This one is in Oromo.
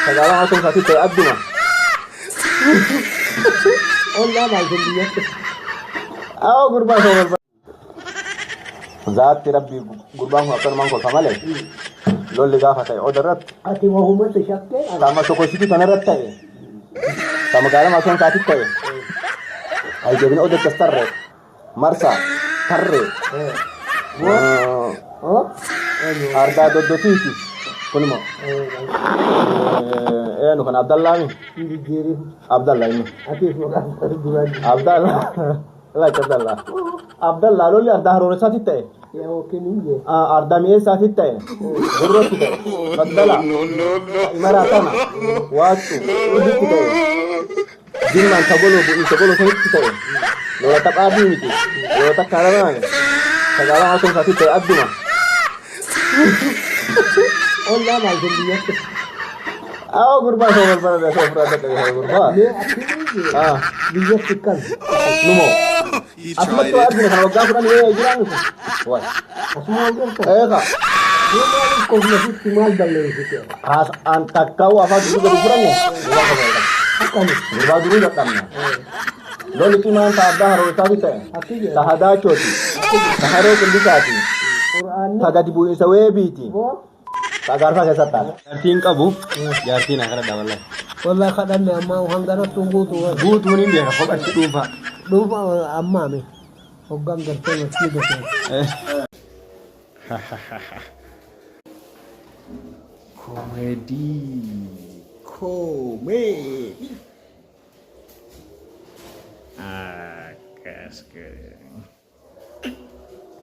Sagala langsung kasih ke Abdu mah. والله ما جنبي Oh gurban so gurban. Zaati rabbi gurban ko akan mangko kamale. Lolli gafa tay odarat. أتي وهو ما تشكل Sama soko siti kanarat tay. Sama gala langsung kasih tay. Ay jebin odat kastarre. Marsa. Tarre. ها أيوه Arda dodotiti. Kunmo. No kan Abdallah ni. في جيري Abdallah ini. أتي فوق الدولار Abdallah. La Abdallah. Abdallah lolli arda harore sati tay. يا هو كنيجي अर्धा मी साथी आहे बरोबर तिथे बदला इमाराताना वाचू तिथे जिन्ना सगळं तिथे लोटा तक आदमी ती लोटा काढा ना सगळा असून साथी ते अद्दुमा والله ما جنبي आओ गुरबा सोबर पर सोबर गुरबा ليه أكيد हां بيجي تكل नुमो असमत तो आदमी ना वगा पुरा ये इजरान वाय أسمع قلت ए का هو ما يكون في استعمال بالله كده खास अंता काऊ आवाज juga kurang ya أكمل गुरबा dulu datangnya Loli kiman ta abda haro ta bita أكيد tahada choti taharo kundikati قرآن taga dibu isawe biti هو tagar fa kesata tin kabu jarti na kara dawalla والله خدمني أما وهندنا تنقوط but munin dia ko atti tufa دوب أمامي وقام قرتين كده komedi komedi ah kas